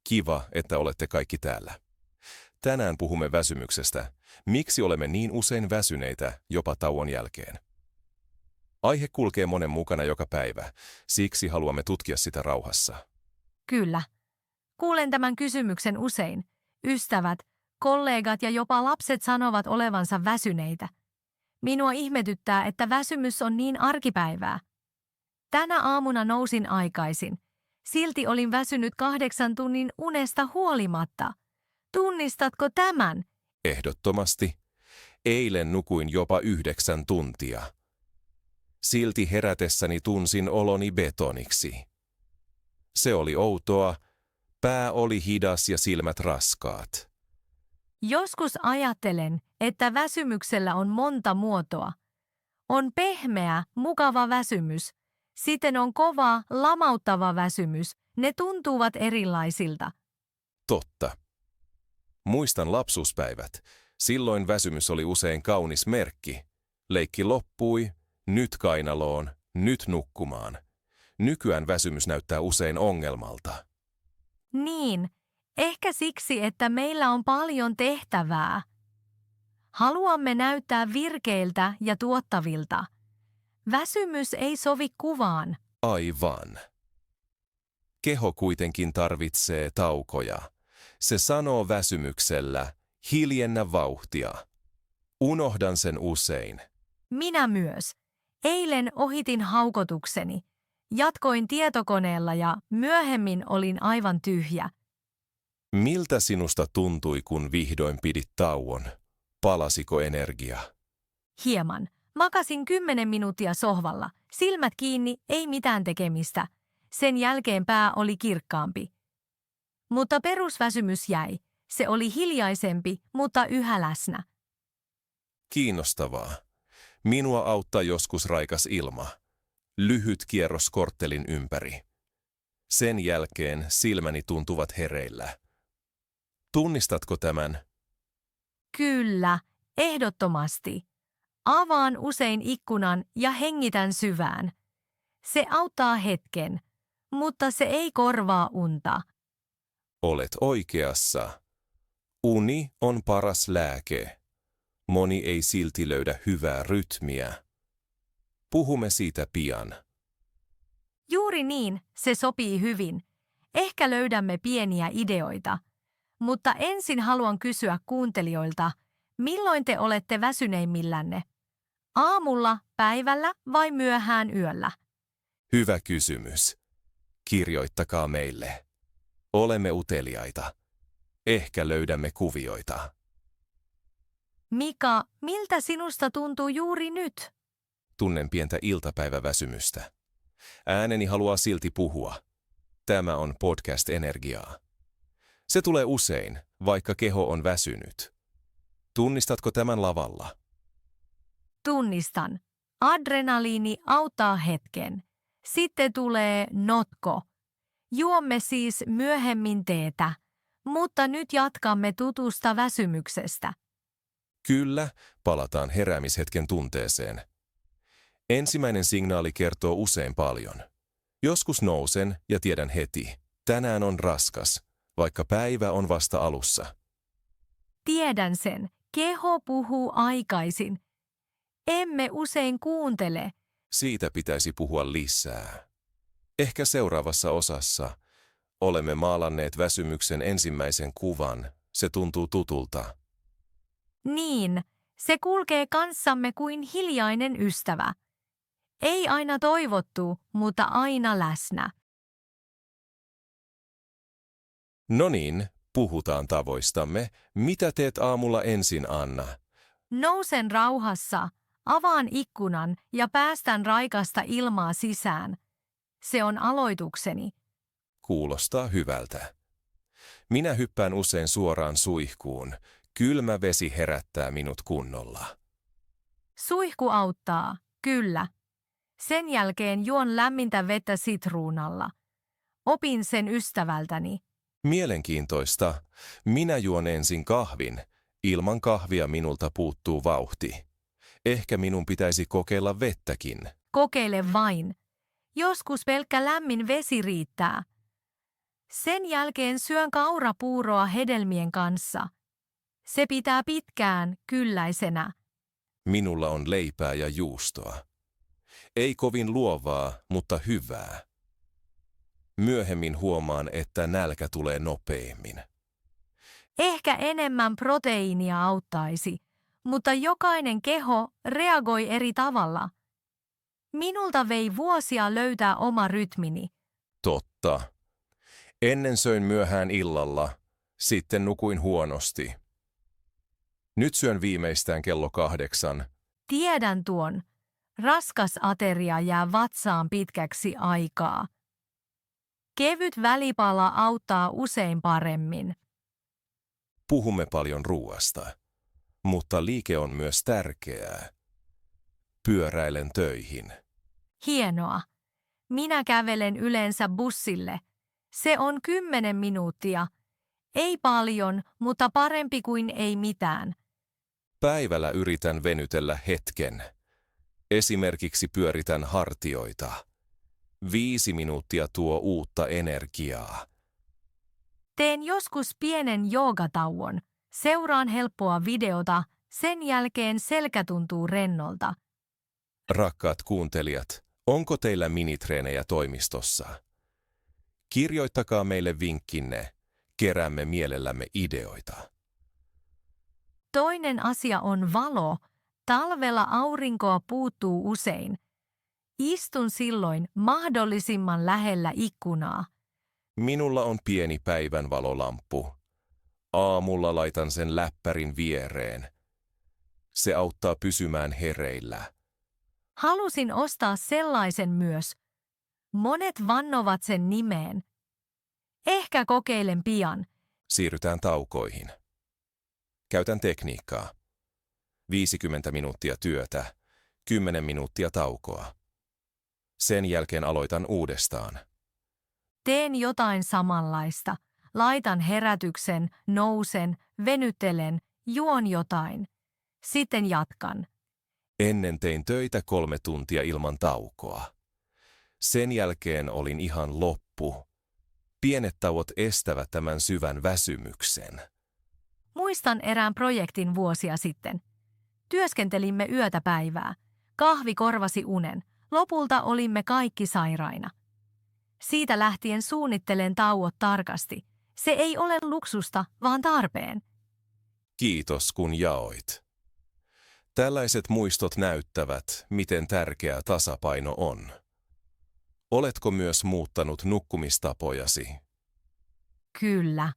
Kiva, että olette kaikki täällä. Tänään puhumme väsymyksestä. Miksi olemme niin usein väsyneitä jopa tauon jälkeen? Aihe kulkee monen mukana joka päivä, siksi haluamme tutkia sitä rauhassa. Kyllä. Kuulen tämän kysymyksen usein. Ystävät, kollegat ja jopa lapset sanovat olevansa väsyneitä. Minua ihmetyttää, että väsymys on niin arkipäivää. Tänä aamuna nousin aikaisin. Silti olin väsynyt 8 tunnin unesta huolimatta. Tunnistatko tämän? Ehdottomasti. Eilen nukuin jopa 9 tuntia. Silti herätessäni tunsin oloni betoniksi. Se oli outoa, pää oli hidas ja silmät raskaat. Joskus ajattelen, että väsymyksellä on monta muotoa. On pehmeä, mukava väsymys. Sitten on kova, lamauttava väsymys. Ne tuntuvat erilaisilta. Totta. Muistan lapsuuspäivät. Silloin väsymys oli usein kaunis merkki. Leikki loppui, nyt kainaloon, nyt nukkumaan. Nykyään väsymys näyttää usein ongelmalta. Niin, ehkä siksi, että meillä on paljon tehtävää. Haluamme näyttää virkeiltä ja tuottavilta. Väsymys ei sovi kuvaan. Aivan. Keho kuitenkin tarvitsee taukoja. Se sanoo väsymyksellä, hiljennä vauhtia. Unohdan sen usein. Minä myös. Eilen ohitin haukotukseni. Jatkoin tietokoneella ja myöhemmin olin aivan tyhjä. Miltä sinusta tuntui, kun vihdoin pidit tauon? Palasiko energia? Hieman. Makasin 10 minuuttia sohvalla. Silmät kiinni, ei mitään tekemistä. Sen jälkeen pää oli kirkkaampi. Mutta perusväsymys jäi. Se oli hiljaisempi, mutta yhä läsnä. Kiinnostavaa. Minua auttaa joskus raikas ilma. Lyhyt kierros korttelin ympäri. Sen jälkeen silmäni tuntuvat hereillä. Tunnistatko tämän? Kyllä, ehdottomasti. Avaan usein ikkunan ja hengitän syvään. Se auttaa hetken, mutta se ei korvaa unta. Olet oikeassa. Uni on paras lääke. Moni ei silti löydä hyvää rytmiä. Puhumme siitä pian. Juuri niin, se sopii hyvin. Ehkä löydämme pieniä ideoita. Mutta ensin haluan kysyä kuuntelijoilta, milloin te olette väsyneimmillänne? Aamulla, päivällä vai myöhään yöllä? Hyvä kysymys. Kirjoittakaa meille. Olemme uteliaita. Ehkä löydämme kuvioita. Mika, miltä sinusta tuntuu juuri nyt? Tunnen pientä iltapäiväväsymystä. Ääneni haluaa silti puhua. Tämä on podcast Energiaa. Se tulee usein, vaikka keho on väsynyt. Tunnistatko tämän lavalla? Tunnistan. Adrenaliini auttaa hetken. Sitten tulee notko. Juomme siis myöhemmin teetä, mutta nyt jatkamme tutusta väsymyksestä. Kyllä, palataan heräämishetken tunteeseen. Ensimmäinen signaali kertoo usein paljon. Joskus nousen ja tiedän heti, tänään on raskas, vaikka päivä on vasta alussa. Tiedän sen. Keho puhuu aikaisin. Emme usein kuuntele. Siitä pitäisi puhua lisää. Ehkä seuraavassa osassa olemme maalanneet väsymyksen ensimmäisen kuvan. Se tuntuu tutulta. Niin, se kulkee kanssamme kuin hiljainen ystävä. Ei aina toivottu, mutta aina läsnä. No niin, puhutaan tavoistamme. Mitä teet aamulla ensin, Anna? Nousen rauhassa, avaan ikkunan ja päästän raikasta ilmaa sisään. Se on aloitukseni. Kuulostaa hyvältä. Minä hyppään usein suoraan suihkuun. Kylmä vesi herättää minut kunnolla. Suihku auttaa, kyllä. Sen jälkeen juon lämmintä vettä sitruunalla. Opin sen ystävältäni. Mielenkiintoista. Minä juon ensin kahvin. Ilman kahvia minulta puuttuu vauhti. Ehkä minun pitäisi kokeilla vettäkin. Kokeile vain. Joskus pelkkä lämmin vesi riittää. Sen jälkeen syön kaurapuuroa hedelmien kanssa. Se pitää pitkään kylläisenä. Minulla on leipää ja juustoa. Ei kovin luovaa, mutta hyvää. Myöhemmin huomaan, että nälkä tulee nopeammin. Ehkä enemmän proteiinia auttaisi, mutta jokainen keho reagoi eri tavalla. Minulta vei vuosia löytää oma rytmini. Totta. Ennen söin myöhään illalla, sitten nukuin huonosti. Nyt syön viimeistään kello 8. Tiedän tuon. Raskas ateria jää vatsaan pitkäksi aikaa. Kevyt välipala auttaa usein paremmin. Puhumme paljon ruuasta, mutta liike on myös tärkeää. Pyöräilen töihin. Hienoa. Minä kävelen yleensä bussille. Se on 10 minuuttia. Ei paljon, mutta parempi kuin ei mitään. Päivällä yritän venytellä hetken. Esimerkiksi pyöritän hartioita. 5 minuuttia tuo uutta energiaa. Teen joskus pienen joogatauon. Seuraan helppoa videota, sen jälkeen selkä tuntuu rennolta. Rakkaat kuuntelijat, onko teillä minitreenejä toimistossa? Kirjoittakaa meille vinkkinne. Keräämme mielellämme ideoita. Toinen asia on valo. Talvella aurinkoa puuttuu usein. Istun silloin mahdollisimman lähellä ikkunaa. Minulla on pieni päivänvalolamppu. Aamulla laitan sen läppärin viereen. Se auttaa pysymään hereillä. Halusin ostaa sellaisen myös. Monet vannovat sen nimeen. Ehkä kokeilen pian. Siirrytään taukoihin. Käytän tekniikkaa. 50 minuuttia työtä, 10 minuuttia taukoa. Sen jälkeen aloitan uudestaan. Teen jotain samanlaista. Laitan herätyksen, nousen, venyttelen, juon jotain. Sitten jatkan. Ennen tein töitä 3 tuntia ilman taukoa. Sen jälkeen olin ihan loppu. Pienet tauot estävät tämän syvän väsymyksen. Muistan erään projektin vuosia sitten. Työskentelimme yötä päivää. Kahvi korvasi unen. Lopulta olimme kaikki sairaina. Siitä lähtien suunnittelen tauot tarkasti. Se ei ole luksusta, vaan tarpeen. Kiitos kun jaoit. Tällaiset muistot näyttävät, miten tärkeä tasapaino on. Oletko myös muuttanut nukkumistapojasi? Kyllä.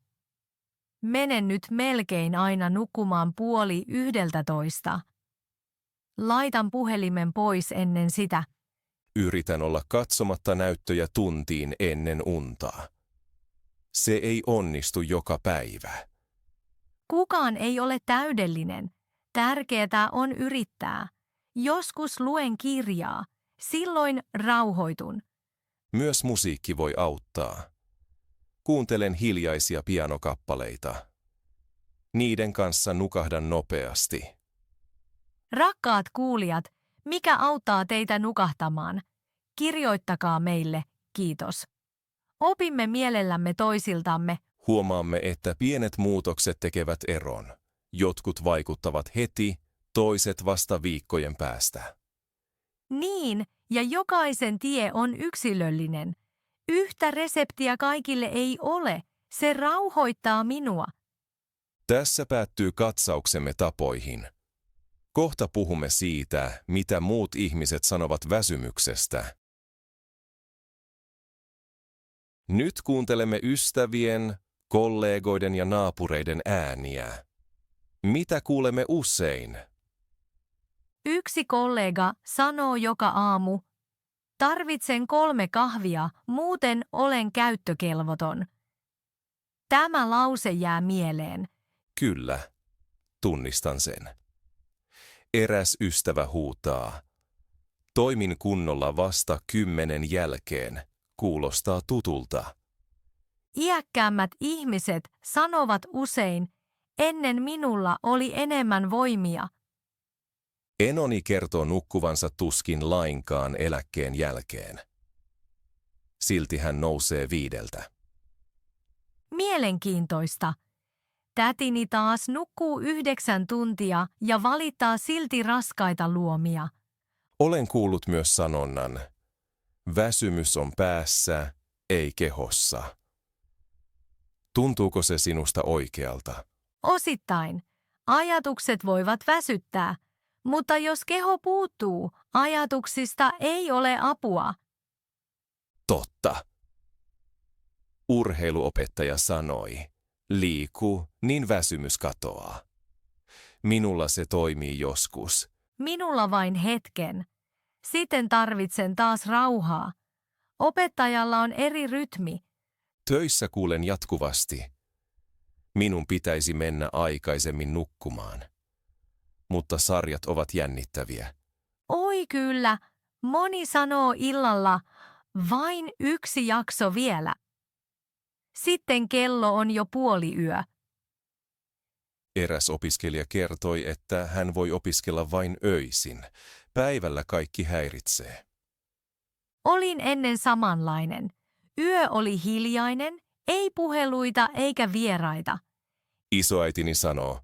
Menen nyt melkein aina nukkumaan 10:30. Laitan puhelimen pois ennen sitä. Yritän olla katsomatta näyttöjä tuntiin ennen unta. Se ei onnistu joka päivä. Kukaan ei ole täydellinen. Tärkeää on yrittää. Joskus luen kirjaa. Silloin rauhoitun. Myös musiikki voi auttaa. Kuuntelen hiljaisia pianokappaleita. Niiden kanssa nukahdan nopeasti. Rakkaat kuulijat, mikä auttaa teitä nukahtamaan? Kirjoittakaa meille, kiitos. Opimme mielellämme toisiltamme. Huomaamme, että pienet muutokset tekevät eron. Jotkut vaikuttavat heti, toiset vasta viikkojen päästä. Niin, ja jokaisen tie on yksilöllinen. Yhtä reseptiä kaikille ei ole. Se rauhoittaa minua. Tässä päättyy katsauksemme tapoihin. Kohta puhumme siitä, mitä muut ihmiset sanovat väsymyksestä. Nyt kuuntelemme ystävien, kollegoiden ja naapureiden ääniä. Mitä kuulemme usein? Yksi kollega sanoo joka aamu, tarvitsen 3 kahvia, muuten olen käyttökelvoton. Tämä lause jää mieleen. Kyllä, tunnistan sen. Eräs ystävä huutaa. Toimin kunnolla vasta 10 jälkeen. Kuulostaa tutulta. Iäkkäämmät ihmiset sanovat usein, ennen minulla oli enemmän voimia. Enoni kertoo nukkuvansa tuskin lainkaan eläkkeen jälkeen. Silti hän nousee 5. Mielenkiintoista. Tätini taas nukkuu 9 tuntia ja valittaa silti raskaita luomia. Olen kuullut myös sanonnan, väsymys on päässä, ei kehossa. Tuntuuko se sinusta oikealta? Osittain. Ajatukset voivat väsyttää, mutta jos keho puuttuu, ajatuksista ei ole apua. Totta. Urheiluopettaja sanoi, liiku, niin väsymys katoaa. Minulla se toimii joskus. Minulla vain hetken. Sitten tarvitsen taas rauhaa. Opettajalla on eri rytmi. Töissä kuulen jatkuvasti. Minun pitäisi mennä aikaisemmin nukkumaan. Mutta sarjat ovat jännittäviä. Oi kyllä, moni sanoo illalla, vain 1 jakso vielä. Sitten kello on jo puoliyö. Eräs opiskelija kertoi, että hän voi opiskella vain öisin. Päivällä kaikki häiritsee. Olin ennen samanlainen. Yö oli hiljainen, ei puheluita eikä vieraita. Isoäitini sanoo,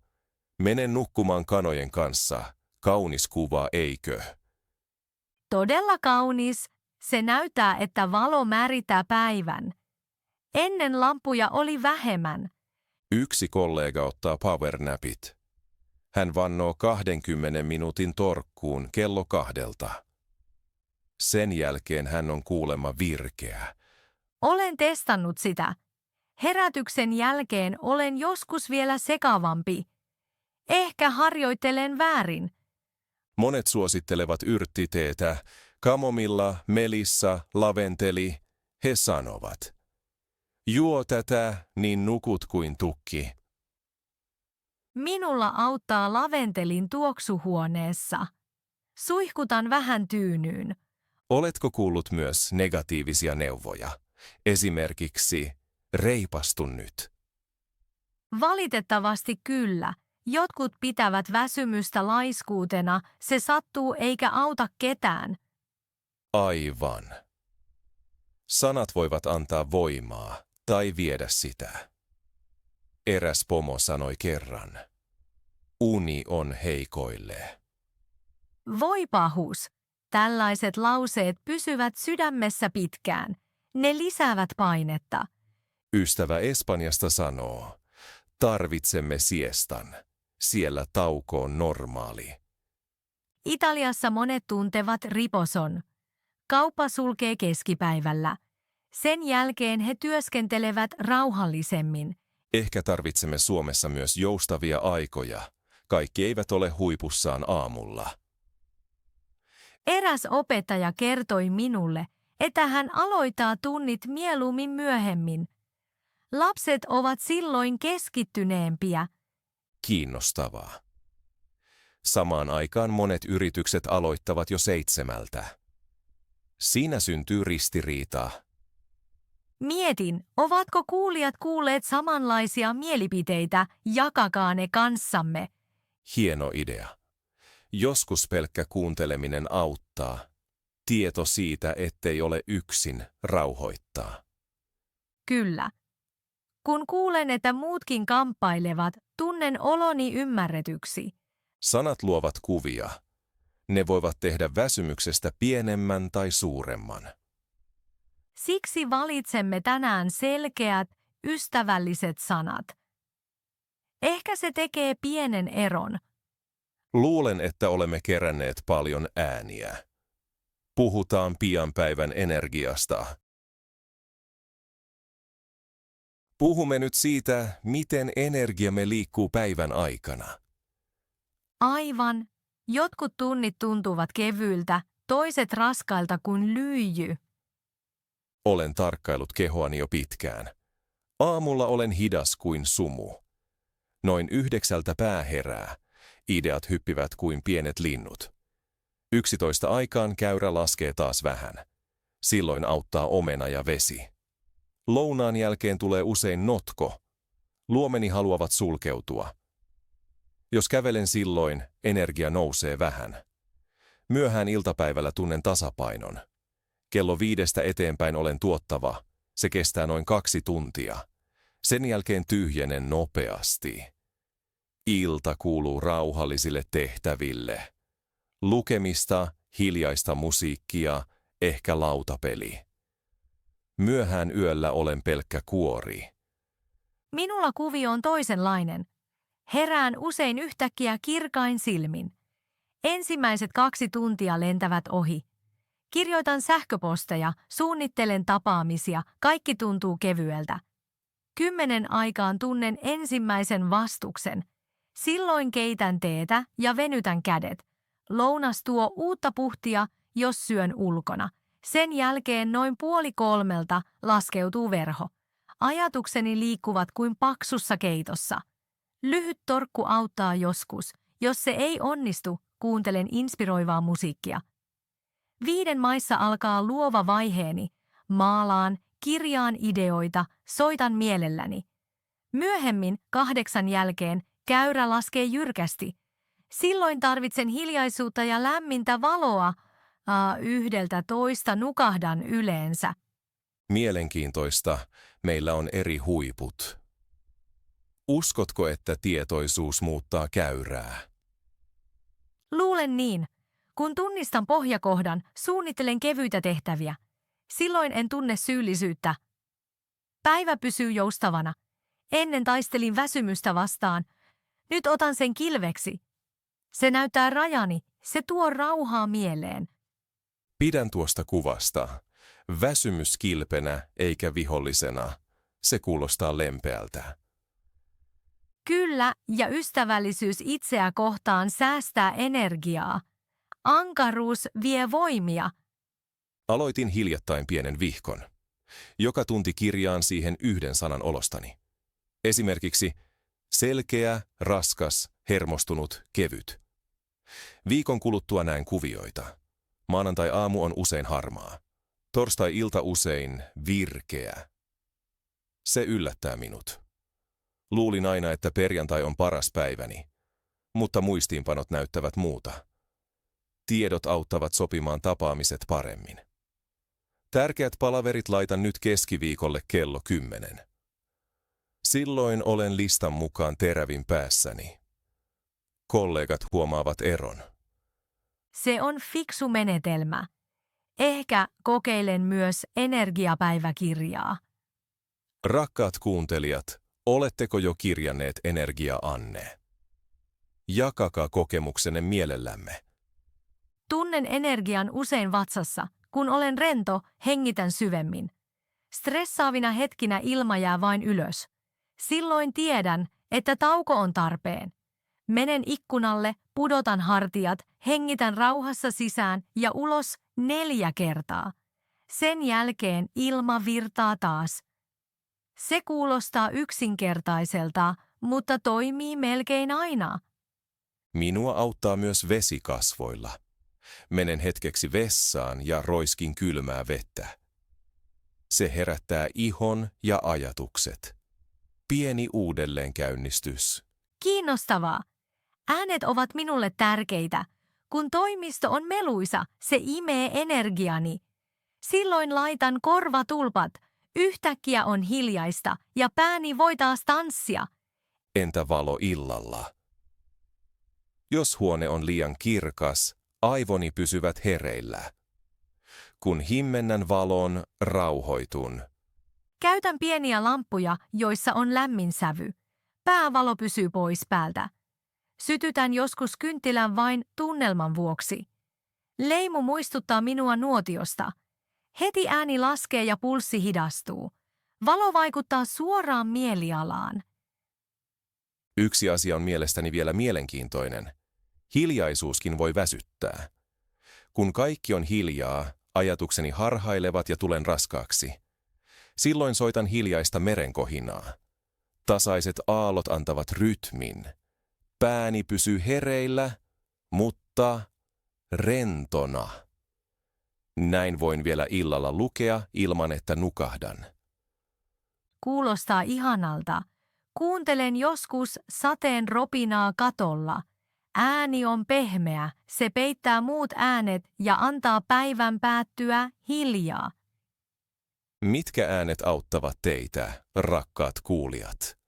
mene nukkumaan kanojen kanssa. Kaunis kuva, eikö? Todella kaunis. Se näyttää, että valo määrittää päivän. Ennen lampuja oli vähemmän. Yksi kollega ottaa powernapit. Hän vannoo 20 minuutin torkkuun kello 2. Sen jälkeen hän on kuulemma virkeä. Olen testannut sitä. Herätyksen jälkeen olen joskus vielä sekavampi. Ehkä harjoittelen väärin. Monet suosittelevat yrttiteetä, kamomilla, melissa, laventeli. He sanovat, juo tätä, niin nukut kuin tukki. Minulla auttaa laventelin tuoksuhuoneessa. Suihkutan vähän tyynyyn. Oletko kuullut myös negatiivisia neuvoja? Esimerkiksi, reipastu nyt. Valitettavasti kyllä. Jotkut pitävät väsymystä laiskuutena, se sattuu eikä auta ketään. Aivan. Sanat voivat antaa voimaa tai viedä sitä. Eräs pomo sanoi kerran, uni on heikoille. Voi pahus. Tällaiset lauseet pysyvät sydämessä pitkään. Ne lisäävät painetta. Ystävä Espanjasta sanoo, tarvitsemme siestan. Siellä tauko on normaali. Italiassa monet tuntevat riposon. Kauppa sulkee keskipäivällä. Sen jälkeen he työskentelevät rauhallisemmin. Ehkä tarvitsemme Suomessa myös joustavia aikoja. Kaikki eivät ole huipussaan aamulla. Eräs opettaja kertoi minulle, että hän aloittaa tunnit mieluummin myöhemmin. Lapset ovat silloin keskittyneempiä. Kiinnostavaa. Samaan aikaan monet yritykset aloittavat jo 7. Siinä syntyy ristiriitaa. Mietin, ovatko kuulijat kuulleet samanlaisia mielipiteitä, jakakaa ne kanssamme. Hieno idea. Joskus pelkkä kuunteleminen auttaa. Tieto siitä, ettei ole yksin, rauhoittaa. Kyllä. Kun kuulen, että muutkin kamppailevat, tunnen oloni ymmärretyksi. Sanat luovat kuvia. Ne voivat tehdä väsymyksestä pienemmän tai suuremman. Siksi valitsemme tänään selkeät, ystävälliset sanat. Ehkä se tekee pienen eron. Luulen, että olemme keränneet paljon ääniä. Puhutaan pian päivän energiasta. Puhumme nyt siitä, miten energiamme liikkuu päivän aikana. Aivan. Jotkut tunnit tuntuvat kevyiltä, toiset raskailta kuin lyijy. Olen tarkkaillut kehoani jo pitkään. Aamulla olen hidas kuin sumu. Noin 9 pää herää. Ideat hyppivät kuin pienet linnut. 11 aikaan käyrä laskee taas vähän. Silloin auttaa omena ja vesi. Lounaan jälkeen tulee usein notko. Luomeni haluavat sulkeutua. Jos kävelen silloin, energia nousee vähän. Myöhään iltapäivällä tunnen tasapainon. Kello 5 eteenpäin olen tuottava. Se kestää noin 2 tuntia. Sen jälkeen tyhjenen nopeasti. Ilta kuuluu rauhallisille tehtäville. Lukemista, hiljaista musiikkia, ehkä lautapeli. Myöhään yöllä olen pelkkä kuori. Minulla kuvio on toisenlainen. Herään usein yhtäkkiä kirkain silmin. Ensimmäiset 2 tuntia lentävät ohi. Kirjoitan sähköposteja, suunnittelen tapaamisia, kaikki tuntuu kevyeltä. 10 aikaan tunnen ensimmäisen vastuksen. Silloin keitän teetä ja venytän kädet. Lounas tuo uutta puhtia, jos syön ulkona. Sen jälkeen noin 2:30 laskeutuu verho. Ajatukseni liikkuvat kuin paksussa keitossa. Lyhyt torkku auttaa joskus. Jos se ei onnistu, kuuntelen inspiroivaa musiikkia. 5 maissa alkaa luova vaiheeni. Maalaan, kirjaan ideoita, soitan mielelläni. Myöhemmin 8 jälkeen käyrä laskee jyrkästi. Silloin tarvitsen hiljaisuutta ja lämmintä valoa. 11 nukahdan yleensä. Mielenkiintoista, meillä on eri huiput. Uskotko, että tietoisuus muuttaa käyrää? Luulen niin. Kun tunnistan pohjakohdan, suunnittelen kevyitä tehtäviä. Silloin en tunne syyllisyyttä. Päivä pysyy joustavana. Ennen taistelin väsymystä vastaan. Nyt otan sen kilveksi. Se näyttää rajani. Se tuo rauhaa mieleen. Pidän tuosta kuvasta. Väsymys kilpenä eikä vihollisena. Se kuulostaa lempeältä. Kyllä, ja ystävällisyys itseä kohtaan säästää energiaa. Ankaruus vie voimia. Aloitin hiljattain pienen vihkon. Joka tunti kirjaan siihen 1 sanan olostani. Esimerkiksi selkeä, raskas, hermostunut, kevyt. Viikon kuluttua näen kuvioita. Maanantai-aamu on usein harmaa. Torstai-ilta usein virkeä. Se yllättää minut. Luulin aina, että perjantai on paras päiväni, mutta muistiinpanot näyttävät muuta. Tiedot auttavat sopimaan tapaamiset paremmin. Tärkeät palaverit laitan nyt keskiviikolle kello 10. Silloin olen listan mukaan terävin päässäni. Kollegat huomaavat eron. Se on fiksu menetelmä. Ehkä kokeilen myös energiapäiväkirjaa. Rakkaat kuuntelijat, oletteko jo kirjanneet Energia-Anne? Jakakaa kokemuksenne mielellämme. Tunnen energian usein vatsassa. Kun olen rento, hengitän syvemmin. Stressaavina hetkinä ilma jää vain ylös. Silloin tiedän, että tauko on tarpeen. Menen ikkunalle, pudotan hartiat, hengitän rauhassa sisään ja ulos 4 kertaa. Sen jälkeen ilma virtaa taas. Se kuulostaa yksinkertaiselta, mutta toimii melkein aina. Minua auttaa myös vesi kasvoilla. Menen hetkeksi vessaan ja roiskin kylmää vettä. Se herättää ihon ja ajatukset. Pieni uudelleenkäynnistys. Kiinnostavaa. Äänet ovat minulle tärkeitä. Kun toimisto on meluisa, se imee energiani. Silloin laitan korvatulpat. Yhtäkkiä on hiljaista ja pääni voi taas tanssia. Entä valo illalla? Jos huone on liian kirkas, aivoni pysyvät hereillä. Kun himmennän valon, rauhoitun. Käytän pieniä lamppuja, joissa on lämmin sävy. Päävalo pysyy pois päältä. Sytytän joskus kynttilän vain tunnelman vuoksi. Leimu muistuttaa minua nuotiosta. Heti ääni laskee ja pulssi hidastuu. Valo vaikuttaa suoraan mielialaan. Yksi asia on mielestäni vielä mielenkiintoinen. Hiljaisuuskin voi väsyttää. Kun kaikki on hiljaa, ajatukseni harhailevat ja tulen raskaaksi. Silloin soitan hiljaista merenkohinaa. Tasaiset aallot antavat rytmin. Pääni pysyy hereillä, mutta rentona. Näin voin vielä illalla lukea ilman, että nukahdan. Kuulostaa ihanalta. Kuuntelen joskus sateen ropinaa katolla. Ääni on pehmeä, se peittää muut äänet ja antaa päivän päättyä hiljaa. Mitkä äänet auttavat teitä, rakkaat kuulijat?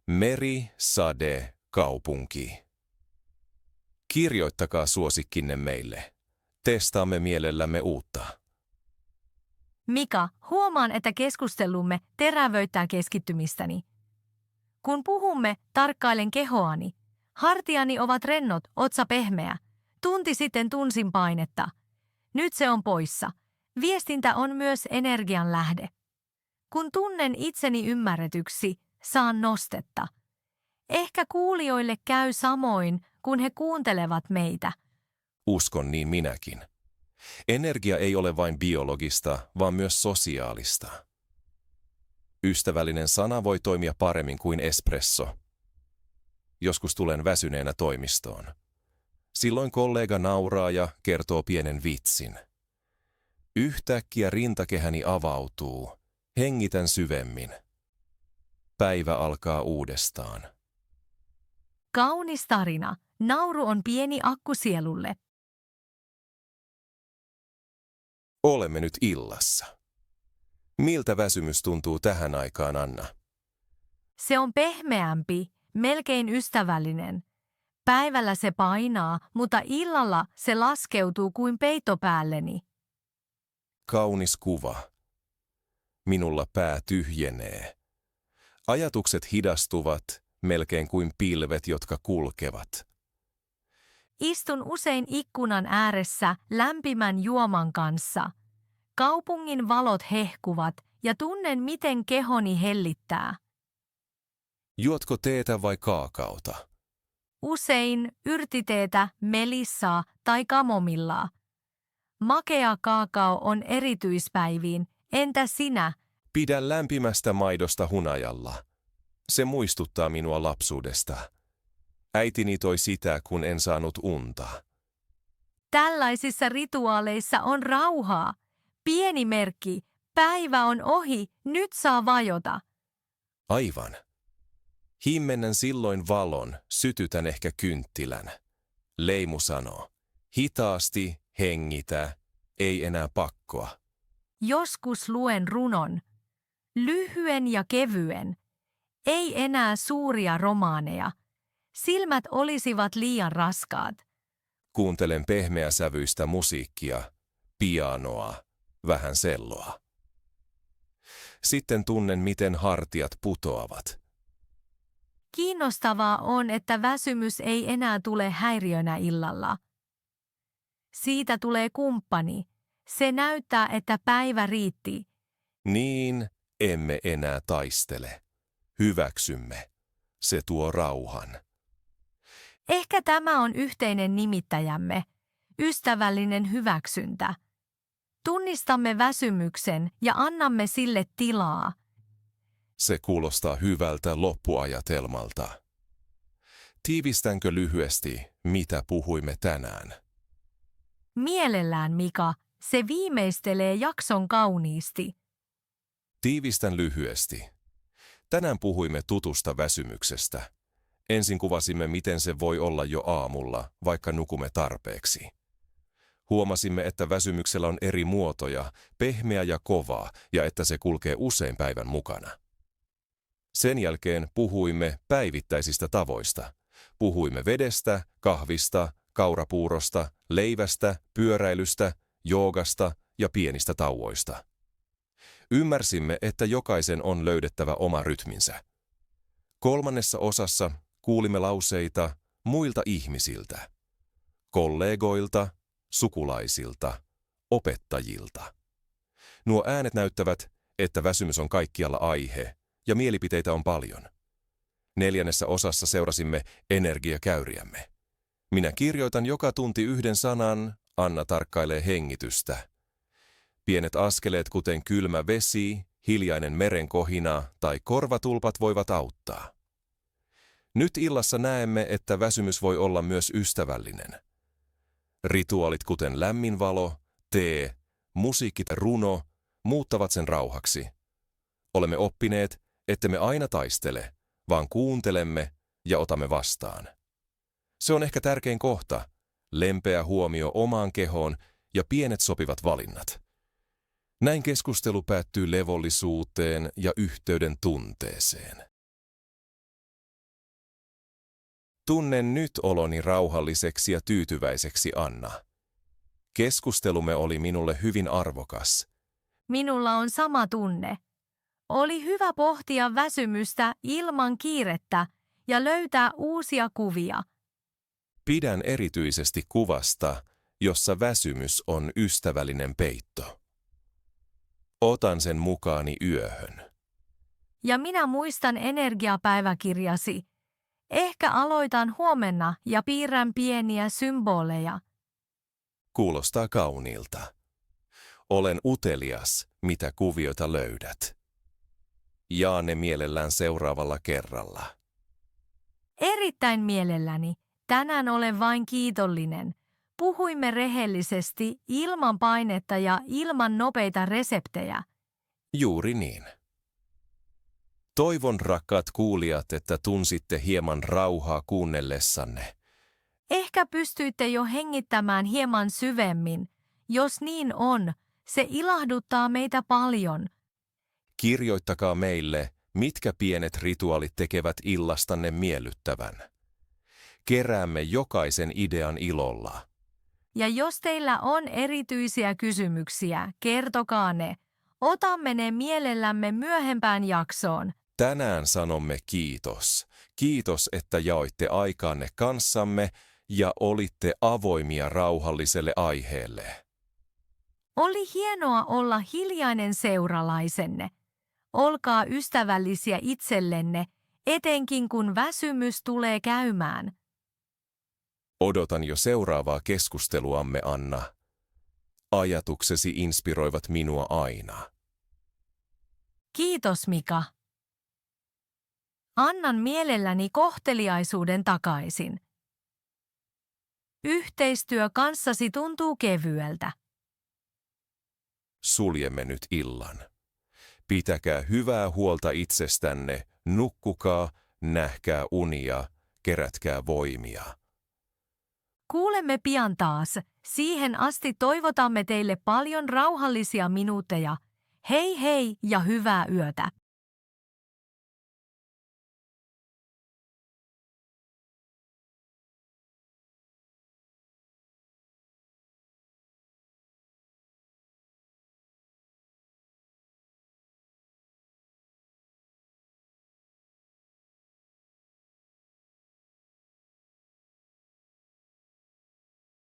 Meri, sade, kaupunki. Kirjoittakaa suosikkinne meille. Testaamme mielellämme uutta. Mika, huomaan, että keskustelumme terävöittää keskittymistäni. Kun puhumme, tarkkailen kehoani. Hartiani ovat rennot, otsa pehmeä. Tunti sitten tunsin painetta. Nyt se on poissa. Viestintä on myös energian lähde. Kun tunnen itseni ymmärretyksi, saan nostetta. Ehkä kuulijoille käy samoin, kun he kuuntelevat meitä. Uskon niin minäkin. Energia ei ole vain biologista, vaan myös sosiaalista. Ystävällinen sana voi toimia paremmin kuin espresso. Joskus tulen väsyneenä toimistoon. Silloin kollega nauraa ja kertoo pienen vitsin. Yhtäkkiä rintakehäni avautuu. Hengitän syvemmin. Päivä alkaa uudestaan. Kaunis tarina. Nauru on pieni akku sielulle. Olemme nyt illassa. Miltä väsymys tuntuu tähän aikaan, Anna? Se on pehmeämpi, melkein ystävällinen. Päivällä se painaa, mutta illalla se laskeutuu kuin peitto päälleni. Kaunis kuva. Minulla pää tyhjenee. Ajatukset hidastuvat, melkein kuin pilvet, jotka kulkevat. Istun usein ikkunan ääressä lämpimän juoman kanssa. Kaupungin valot hehkuvat ja tunnen, miten kehoni hellittää. Juotko teetä vai kaakaota? Usein yrtiteetä, melissaa tai kamomillaa. Makea kaakao on erityispäiviin. Entä sinä? Pidän lämpimästä maidosta hunajalla. Se muistuttaa minua lapsuudesta. Äitini toi sitä, kun en saanut unta. Tällaisissa rituaaleissa on rauhaa. Pieni merkki. Päivä on ohi, nyt saa vajota. Aivan. Himmennän silloin valon, sytytän ehkä kynttilän. Leimu sanoo, hitaasti, hengitä, ei enää pakkoa. Joskus luen runon. Lyhyen ja kevyen. Ei enää suuria romaaneja. Silmät olisivat liian raskaat. Kuuntelen pehmeäsävyistä musiikkia, pianoa, vähän selloa. Sitten tunnen, miten hartiat putoavat. Kiinnostavaa on, että väsymys ei enää tule häiriönä illalla. Siitä tulee kumppani. Se näyttää, että päivä riitti. Niin emme enää taistele. Hyväksymme. Se tuo rauhan. Ehkä tämä on yhteinen nimittäjämme. Ystävällinen hyväksyntä. Tunnistamme väsymyksen ja annamme sille tilaa. Se kuulostaa hyvältä loppuajatelmalta. Tiivistänkö lyhyesti, mitä puhuimme tänään? Mielellään, Mika. Se viimeistelee jakson kauniisti. Tiivistän lyhyesti. Tänään puhuimme tutusta väsymyksestä. Ensin kuvasimme, miten se voi olla jo aamulla, vaikka nukumme tarpeeksi. Huomasimme, että väsymyksellä on eri muotoja, pehmeä ja kova, ja että se kulkee usein päivän mukana. Sen jälkeen puhuimme päivittäisistä tavoista. Puhuimme vedestä, kahvista, kaurapuurosta, leivästä, pyöräilystä, joogasta ja pienistä tauoista. Ymmärsimme, että jokaisen on löydettävä oma rytminsä. 3. osassa kuulimme lauseita muilta ihmisiltä, kollegoilta, sukulaisilta, opettajilta. Nuo äänet näyttävät, että väsymys on kaikkialla aihe ja mielipiteitä on paljon. 4. osassa seurasimme energiakäyriämme. Minä kirjoitan joka tunti yhden sanan, Anna tarkkailee hengitystä. Pienet askeleet, kuten kylmä vesi, hiljainen merenkohina tai korvatulpat voivat auttaa. Nyt illassa näemme, että väsymys voi olla myös ystävällinen. Rituaalit, kuten lämmin valo, tee, musiikit, runo, muuttavat sen rauhaksi. Olemme oppineet, ettemme aina taistele, vaan kuuntelemme ja otamme vastaan. Se on ehkä tärkein kohta, lempeä huomio omaan kehoon ja pienet sopivat valinnat. Näin keskustelu päättyy levollisuuteen ja yhteyden tunteeseen. Tunnen nyt oloni rauhalliseksi ja tyytyväiseksi, Anna. Keskustelumme oli minulle hyvin arvokas. Minulla on sama tunne. Oli hyvä pohtia väsymystä ilman kiirettä ja löytää uusia kuvia. Pidän erityisesti kuvasta, jossa väsymys on ystävällinen peitto. Otan sen mukaani yöhön. Ja minä muistan energiapäiväkirjasi. Ehkä aloitan huomenna ja piirrän pieniä symboleja. Kuulostaa kauniilta. Olen utelias, mitä kuviota löydät. Jaa ne mielellään seuraavalla kerralla. Erittäin mielelläni. Tänään olen vain kiitollinen. Puhuimme rehellisesti, ilman painetta ja ilman nopeita reseptejä. Juuri niin. Toivon, rakkaat kuulijat, että tunsitte hieman rauhaa kuunnellessanne. Ehkä pystyitte jo hengittämään hieman syvemmin. Jos niin on, se ilahduttaa meitä paljon. Kirjoittakaa meille, mitkä pienet rituaalit tekevät illastanne miellyttävän. Keräämme jokaisen idean ilolla. Ja jos teillä on erityisiä kysymyksiä, kertokaa ne. Otamme ne mielellämme myöhempään jaksoon. Tänään sanomme kiitos. Kiitos, että jaoitte aikaanne kanssamme ja olitte avoimia rauhalliselle aiheelle. Oli hienoa olla hiljainen seuralaisenne. Olkaa ystävällisiä itsellenne, etenkin kun väsymys tulee käymään. Odotan jo seuraavaa keskusteluamme, Anna. Ajatuksesi inspiroivat minua aina. Kiitos, Mika. Annan mielelläni kohteliaisuuden takaisin. Yhteistyö kanssasi tuntuu kevyeltä. Suljemme nyt illan. Pitäkää hyvää huolta itsestänne, nukkukaa, nähkää unia, kerätkää voimia. Kuulemme pian taas. Siihen asti toivotamme teille paljon rauhallisia minuutteja. Hei hei ja hyvää yötä!